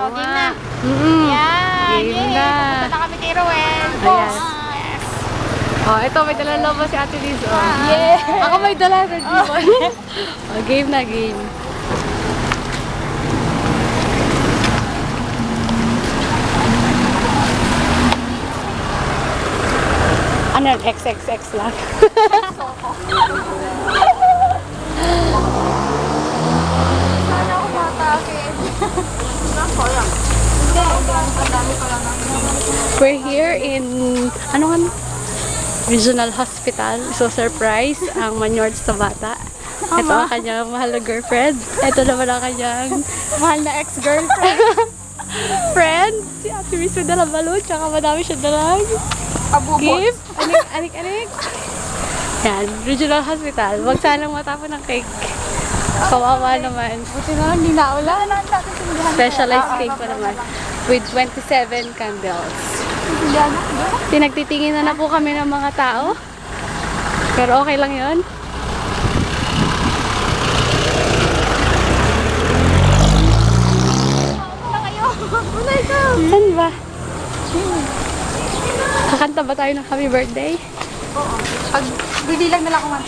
O, game na. Yan. Game na. Pupunta kami kay Roel. Ayan. Yes. Oh, ito, may dala lobo si Ate Liz. Oh. Yeah. Ako may dala rin. Oh, game na, game. Ano yan? XXX lang. Sana ako matakit. Hindi, ang dami ko lang. We're here in, ano nga? Regional Hospital. So, surprise ang Manyord sa bata. Ito ang kanyang mahal na girlfriend. Ito naman ang kanyang Mahal na ex-girlfriend. friend. Si Ate Miss may dalang balon. Tsaka madami siya dalang Abubot. gift. Anik. Yan, Regional Hospital. Huwag sanang matapon ng cake. Kawawa naman. Buti na lang, hindi naulan. Specialized cake pa naman. With 27 candles. Pinagtitingin na po kami ng mga tao. Pero okay lang yun. Saan ba? Kakanta ba tayo ng happy birthday? Pag bibilang nila kung ano.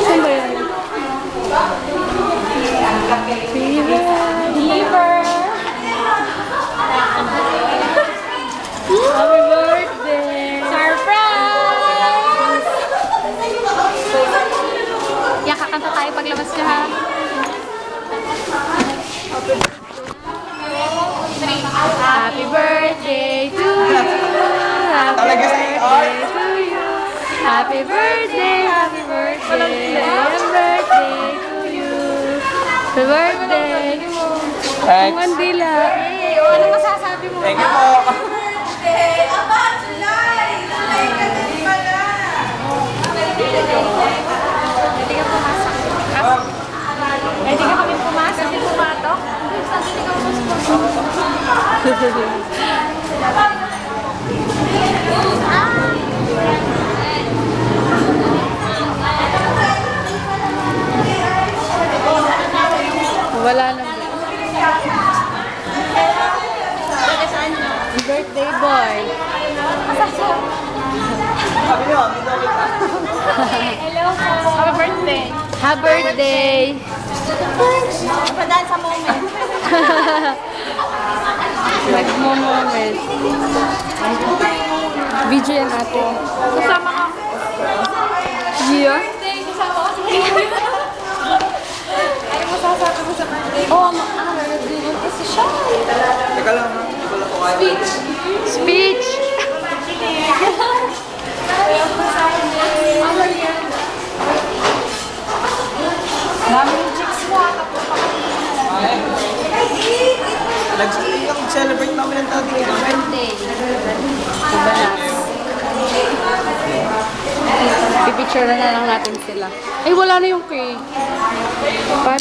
Saan ba yun? Fever! Happy birthday! Surprise! Yan, kakanta tayo paglabas niya ha. Happy birthday to you! Happy birthday to you! Happy birthday! Happy birthday! Happy birthday to you! Happy birthday! Thanks. Mandila! Hey, ano masasabi mo? Thank you po. Pwede ka pumasok. Pwede ka kami pumasok. Pwede pumatok. Sabi ka Wala na. Birthday boy! Sabi niyo, dito ulit. Hello po. Happy birthday. Happy birthday! Padaan sa moment. Nagmo-moment. Video yan ate. Kasama ka. Gio? Ano masasabi mo sa birthday? Oh, nag-video kasi siya. Teka lang, ha? Wala po kayo. Speech! Dami yung chicks mo. Nag-celebrate namin ang dating event. Birthday. Diba na? Pipicture na lang natin sila. Ay, wala na yung cake. Paano?